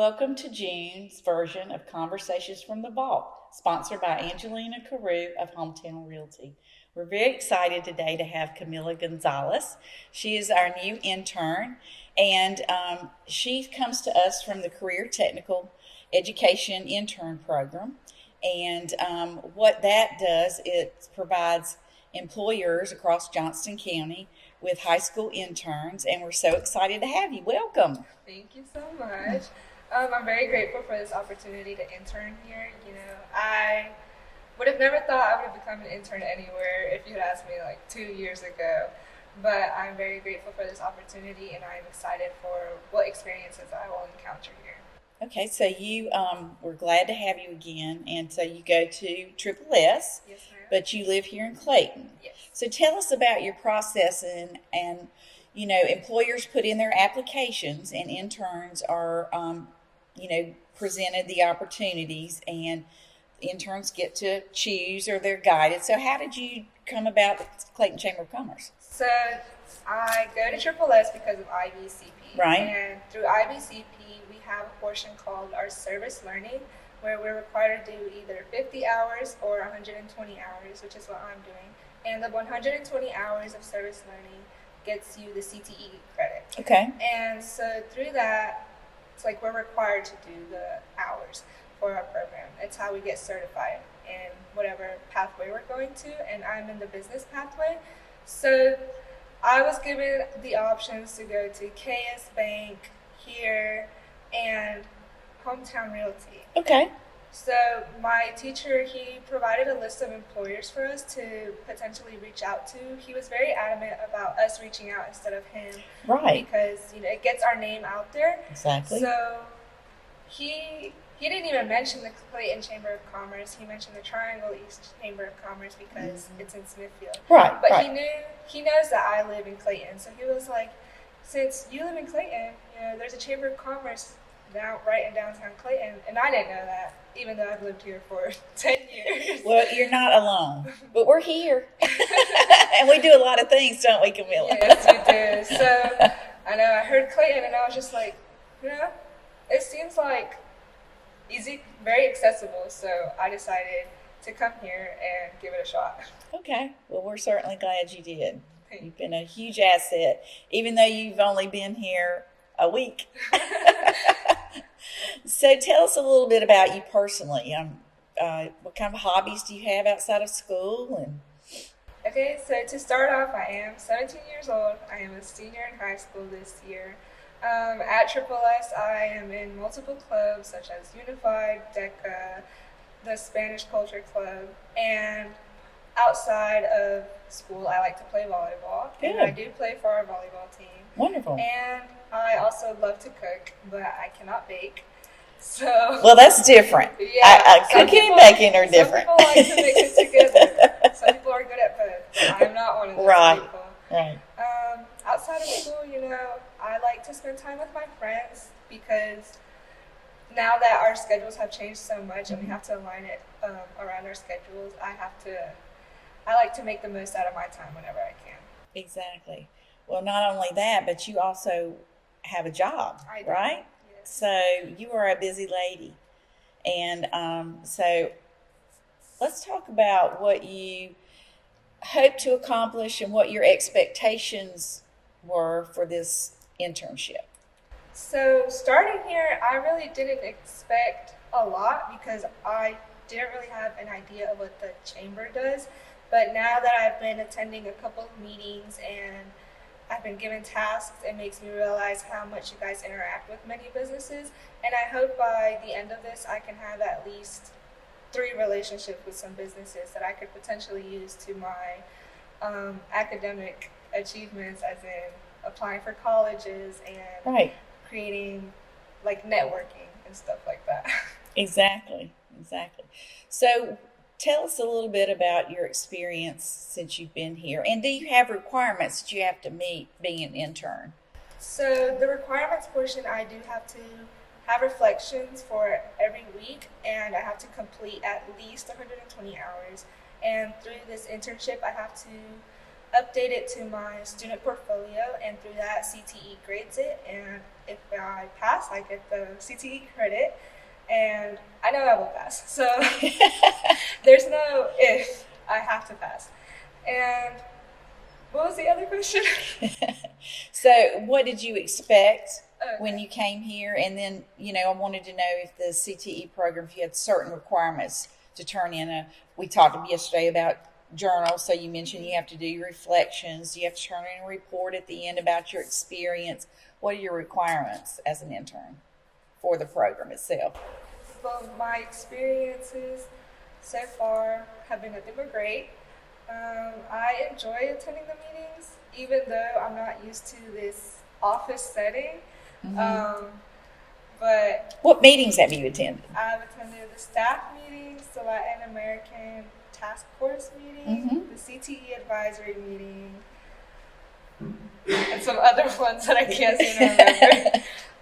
Welcome to June's version of Conversations from the Vault, sponsored by Angelina Carew of Hometown Realty. We're very excited today to have Kamila Gonzalez. She is our new intern, and she comes to us from the Career Technical Education Intern Program. And what that does, it provides employers across Johnston County with high school interns, and we're so excited to have you. Welcome. Thank you so much. I'm very grateful for this opportunity to intern here. I would have never thought I would have become an intern anywhere if you had asked me like 2 years ago. But I'm very grateful for this opportunity, and I'm excited for what experiences I will encounter here. Okay, so we're glad to have you again, and so you go to Triple S, Yes, ma'am. but you live here in Clayton. Yes. So tell us about your process and employers put in their applications, and interns are presented the opportunities, and interns get to choose or they're guided. So how did you come about the Clayton Chamber of Commerce? So I go to Triple S because of IBCP. Right. And through IBCP, we have a portion called our service learning, where we're required to do either 50 hours or 120 hours, which is what I'm doing. And the 120 hours of service learning gets you the CTE credit. Okay. And so through that, it's like we're required to do the hours for our program. It's how we get certified in whatever pathway we're going to, and I'm in the business pathway. So I was given the options to go to KS Bank here and Hometown Realty. Okay. So my teacher, he provided a list of employers for us to potentially reach out to. He was very adamant about us reaching out instead of him. Right. Because, it gets our name out there. Exactly. So he didn't even mention the Clayton Chamber of Commerce. He mentioned the Triangle East Chamber of Commerce because it's in Smithfield. Right. But right. he knows that I live in Clayton. So he was like, since you live in Clayton, there's a Chamber of Commerce right in downtown Clayton, and I didn't know that, even though I've lived here for 10 years. Well, you're not alone, but we're here, and we do a lot of things, don't we, Kamila? Yes, we do. So I know I heard Clayton, and I was just like, it seems like easy, very accessible. So I decided to come here and give it a shot. Okay. Well, we're certainly glad you did. You've been a huge asset, even though you've only been here a week. So tell us a little bit about you personally. What kind of hobbies do you have outside of school? Okay, so to start off, I am 17 years old. I am a senior in high school this year. At Triple S, I am in multiple clubs such as Unified, DECA, the Spanish Culture Club, and outside of school, I like to play volleyball. Good. And I do play for our volleyball team. Wonderful. And I also love to cook, but I cannot bake. So well, that's different. Yeah, cooking and baking are different. Some people like to mix it together. Some people are good at both, but I'm not one of those people. Right. Outside of school, I like to spend time with my friends because now that our schedules have changed so much and we have to align it around our schedules, I like to make the most out of my time whenever I can. Exactly. Well, not only that, but you also have a job, I do. right? Yes. So you are a busy lady. And so let's talk about what you hope to accomplish and what your expectations were for this internship. So starting here, I really didn't expect a lot because I didn't really have an idea of what the chamber does. But now that I've been attending a couple of meetings and I've been given tasks, it makes me realize how much you guys interact with many businesses. And I hope by the end of this, I can have at least 3 relationships with some businesses that I could potentially use to my academic achievements, as in applying for colleges and Right. creating like networking and stuff like that. Exactly. So tell us a little bit about your experience since you've been here. And do you have requirements that you have to meet being an intern? So the requirements portion, I do have to have reflections for every week, and I have to complete at least 120 hours. And through this internship, I have to update it to my student portfolio, and through that, CTE grades it. And if I pass, I get the CTE credit. And I know I will pass. So there's no if, I have to pass. And what was the other question? So, what did you expect when you came here? And then, I wanted to know if the CTE program, if you had certain requirements to turn in we talked yesterday about journals. So you mentioned you have to do your reflections. You have to turn in a report at the end about your experience. What are your requirements as an intern for the program itself? Well, my experiences so far have been nothing but great. I enjoy attending the meetings, even though I'm not used to this office setting. But what meetings have you attended? I've attended the staff meetings, the Latin American task force meeting, the CTE advisory meeting, and some other ones that I can't seem to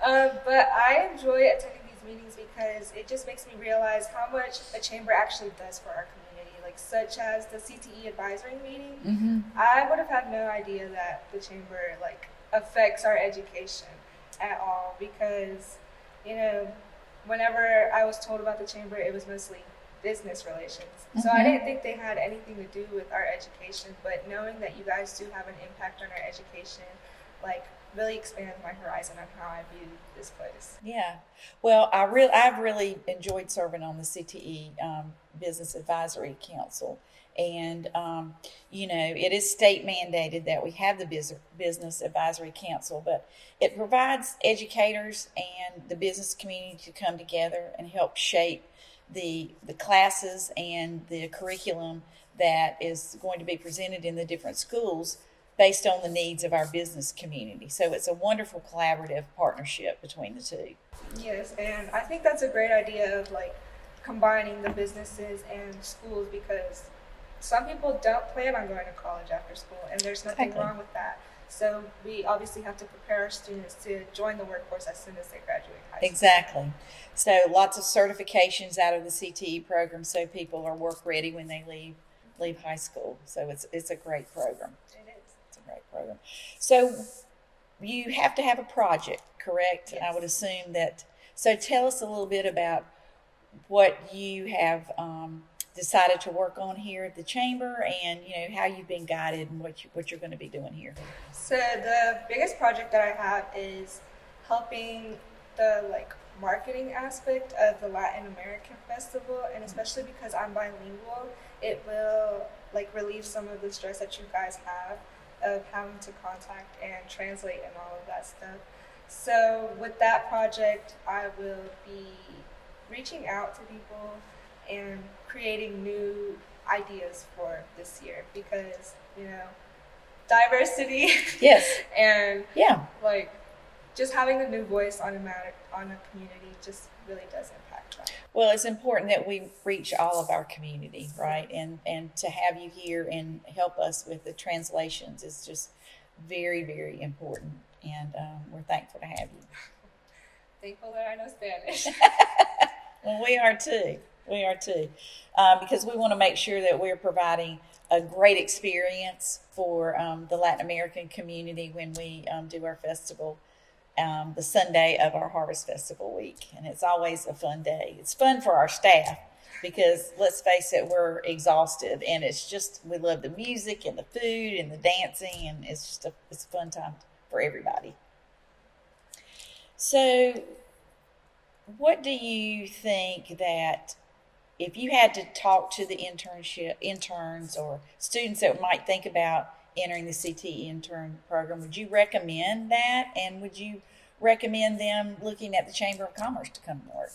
remember. But I enjoy attending these meetings because it just makes me realize how much a chamber actually does for our community, like such as the CTE advisory meeting. I would have had no idea that the chamber affects our education at all, because whenever I was told about the chamber, it was mostly business relations. So I didn't think they had anything to do with our education, but knowing that you guys do have an impact on our education, really expands my horizon on how I view this place. Yeah. Well, I've really enjoyed serving on the CTE Business Advisory Council. And, it is state mandated that we have the Business Advisory Council, but it provides educators and the business community to come together and help shape the classes and the curriculum that is going to be presented in the different schools based on the needs of our business community. So it's a wonderful collaborative partnership between the two. Yes, and I think that's a great idea of combining the businesses and schools, because some people don't plan on going to college after school, and there's nothing wrong with that. So we obviously have to prepare our students to join the workforce as soon as they graduate high school. Exactly. So lots of certifications out of the CTE program, so people are work ready when they leave high school. So it's a great program. It is. It's a great program. So you have to have a project, correct? Yes. I would assume that. So tell us a little bit about what you have decided to work on here at the chamber, and how you've been guided and what you're going to be doing here. So the biggest project that I have is helping the marketing aspect of the Latin American festival, and especially because I'm bilingual, it will relieve some of the stress that you guys have of having to contact and translate and all of that stuff. So with that project, I will be reaching out to people and creating new ideas for this year, because diversity and just having a new voice on a community just really does impact that. Well, it's important that we reach all of our community, right? And to have you here and help us with the translations is just very, very important, and we're thankful to have you. Thankful that I know Spanish. Well, we are too. Because we want to make sure that we're providing a great experience for the Latin American community when we do our festival, the Sunday of our Harvest Festival week. And it's always a fun day. It's fun for our staff because, let's face it, we're exhausted. And we love the music and the food and the dancing. And it's a fun time for everybody. So what do you think that, if you had to talk to the interns or students that might think about entering the CTE intern program, would you recommend that? And would you recommend them looking at the Chamber of Commerce to come to work?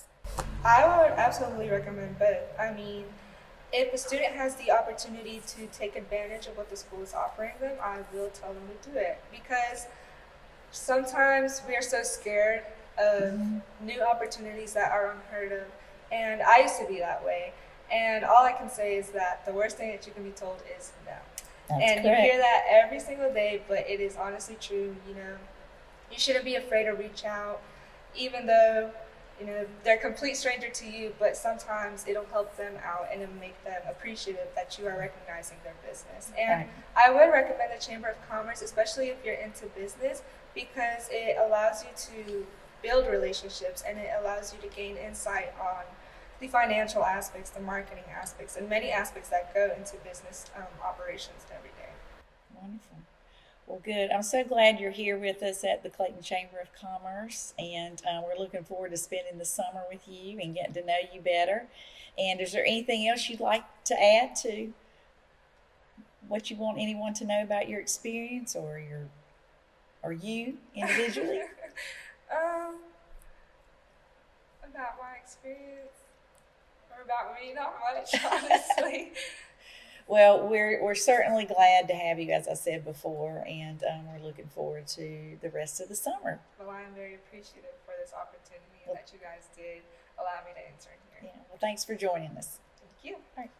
I would absolutely recommend both. I mean, if a student has the opportunity to take advantage of what the school is offering them, I will tell them to do it, because sometimes we are so scared of new opportunities that are unheard of. And I used to be that way. And all I can say is that the worst thing that you can be told is no. That's and correct. You hear that every single day, but it is honestly true. You shouldn't be afraid to reach out, even though, they're a complete stranger to you, but sometimes it'll help them out and it'll make them appreciative that you are recognizing their business. And I would recommend the Chamber of Commerce, especially if you're into business, because it allows you to build relationships and it allows you to gain insight on the financial aspects, the marketing aspects, and many aspects that go into business operations every day. Wonderful. Well, good. I'm so glad you're here with us at the Clayton Chamber of Commerce, and we're looking forward to spending the summer with you and getting to know you better. And is there anything else you'd like to add to what you want anyone to know about your experience or you individually? About my experience or about me, not much, honestly. Well, we're certainly glad to have you, as I said before, and we're looking forward to the rest of the summer. Well, I am very appreciative for this opportunity that you guys did allow me to intern here. Yeah. Well, thanks for joining us. Thank you. All right.